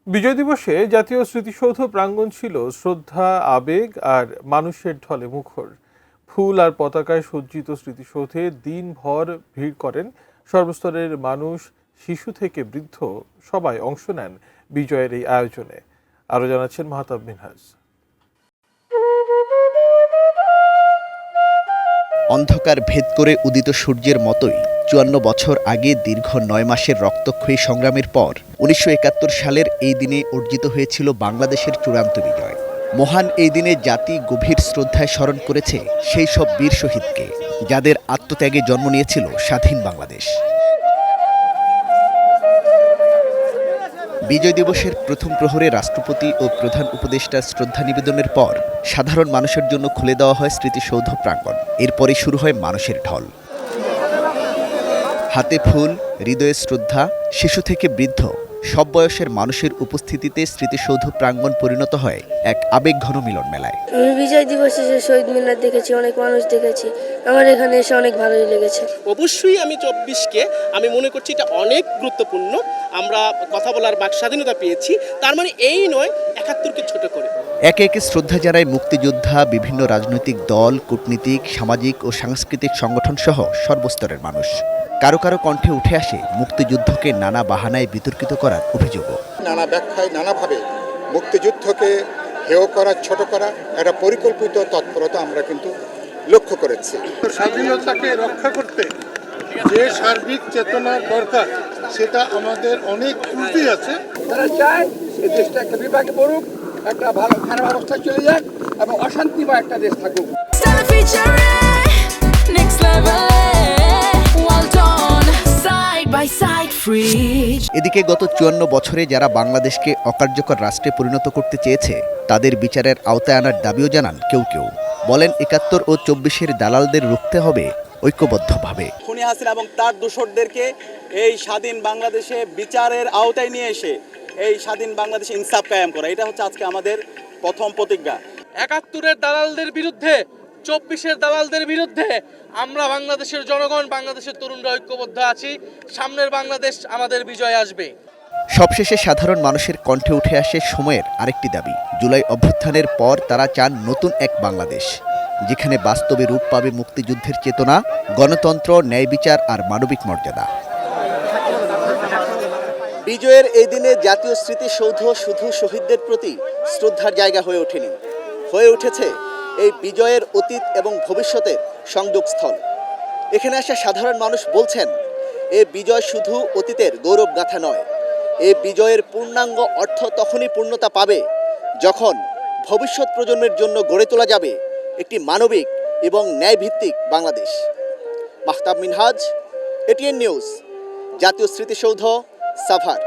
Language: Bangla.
বিজয় দিবসে জাতীয় স্মৃতিসৌধ প্রাঙ্গণ ছিল শ্রদ্ধা, আবেগ আর মানুষের ঢলে মুখর। ফুল আর পতাকায় সজ্জিত স্মৃতিসৌধে দিনভর ভিড় করেন সর্বস্তরের মানুষ, শিশু থেকে বৃদ্ধ সবাই অংশ নেন বিজয়ের এই আয়োজনে। আরও জানাচ্ছেন মাহতাব মিনহাজ। অন্ধকার ভেদ করে উদিত সূর্যের মতোই ৫৪ বছর আগে দীর্ঘ ৯ মাসের রক্তক্ষয়ী সংগ্রামের পর ১৯৭১ সালের এই দিনে অর্জিত হয়েছিল বাংলাদেশের চূড়ান্ত বিজয়। মহান এই দিনে জাতি গভীর শ্রদ্ধায় স্মরণ করেছে সেই সব বীর শহীদকে, যাদের আত্মত্যাগে জন্ম নিয়েছিল স্বাধীন বাংলাদেশ। বিজয় দিবসের প্রথম প্রহরে রাষ্ট্রপতি ও প্রধান উপদেষ্টার শ্রদ্ধা নিবেদনের পর সাধারণ মানুষের জন্য খুলে দেওয়া হয় স্মৃতিসৌধ প্রাঙ্গণ। এরপরে শুরু হয় মানুষের ঢল। হাতে ফুল, হৃদয়ে শ্রদ্ধা, শিশু থেকে বৃদ্ধ সব বয়সের মানুষের উপস্থিতিতে স্মৃতিসৌধ প্রাঙ্গণ পরিণত হয় এক আবেগঘন মিলন মেলায়। আমি বিজয় দিবসে শহীদ মিনার দেখেছি, অনেক মানুষ দেখেছি। আমার এখানে এসে অনেক ভালোই লেগেছে। অবশ্যই আমি ২৪কে আমি মনে করছি এটা অনেক গুরুত্বপূর্ণ। আমরা কথা বলার বাক স্বাধীনতা পেয়েছি, তার মানে এই নয় ৭১কে ছোট করে। একে একে শ্রদ্ধা জানায় মুক্তিযোদ্ধা, বিভিন্ন রাজনৈতিক দল, কূটনীতিক, সামাজিক ও সাংস্কৃতিক সংগঠন সহ সর্বস্তরের মানুষ। কারো কারো কণ্ঠে উঠে আসে মুক্তিযুদ্ধকে নানা বাহানায় বিতর্কিত করার অভিযোগও। নানা ব্যাখ্যায় নানাভাবে মুক্তিযুদ্ধকে হেয় করা, ছোট করা একটা পরিকল্পিত তৎপরতা আমরা কিন্তু লক্ষ্য করেছি। স্বাধীনতাকে রক্ষা করতে যে সার্বিক চেতনার দরকার, সেটা আমাদের অনেক ত্রুটি আছে। তারা চায় এই দেশটা একটা বিভাগে পড়ুক, একটা ভালো খারাপ অবস্থায় চলে যাক এবং অশান্তিময় একটা দেশ থাকুক। এদিকে গত ৫৪ বছরে যারা বাংলাদেশকে অকার্যকর রাষ্ট্রে পরিণত করতে চেয়েছে, তাদের বিচারের আওতায় আনার দাবিও জানান কেউ কেউ। বলেন ৭১ ও ২৪-এর দালালদের রুখতে হবে ঐক্যবদ্ধভাবে। খুনি হাসিনা এবং তার দোসরদেরকে এই স্বাধীন বাংলাদেশে বিচারের আওতায় নিয়ে এসে এই স্বাধীন বাংলাদেশে ইনসাফ কায়েম করা, এটা হচ্ছে আজকে আমাদের প্রথম প্রতিজ্ঞা। ৭১-এর দালালদের বিরুদ্ধে, ২৪-এর দালালদের বিরুদ্ধে আমরা বাংলাদেশের জনগণ, বাংলাদেশের তরুণরা ঐক্যবদ্ধ আছি। সামনের বাংলাদেশ আমাদের বিজয় আসবে। সবশেষে সাধারণ মানুষের কণ্ঠে উঠে আসে সময়ের আরেকটি দাবি। জুলাই অভ্যুত্থানের পর তারা চান নতুন এক বাংলাদেশ, যেখানে বাস্তবে রূপ পাবে মুক্তিযুদ্ধের চেতনা, গণতন্ত্র, ন্যায় বিচার আর মানবিক মর্যাদা। বিজয়ের এই দিনে জাতীয় স্মৃতিসৌধ শুধু শহীদদের প্রতি শ্রদ্ধার জায়গা হয়ে ওঠেনি, হয়ে উঠেছে এই বিজয়ের অতীত এবং ভবিষ্যতের সংযোগস্থল। এখানে আসা সাধারণ মানুষ বলছেন, এ বিজয় শুধু অতীতের গৌরব গাথা নয়, এ বিজয়ের পূর্ণাঙ্গ অর্থ তখনই পূর্ণতা পাবে যখন ভবিষ্যৎ প্রজন্মের জন্য গড়ে তোলা যাবে একটি মানবিক এবং ন্যায়ভিত্তিক বাংলাদেশ। মাহতাব মিনহাজ, এটিএন নিউজ, জাতীয় স্মৃতিসৌধ, সাভার।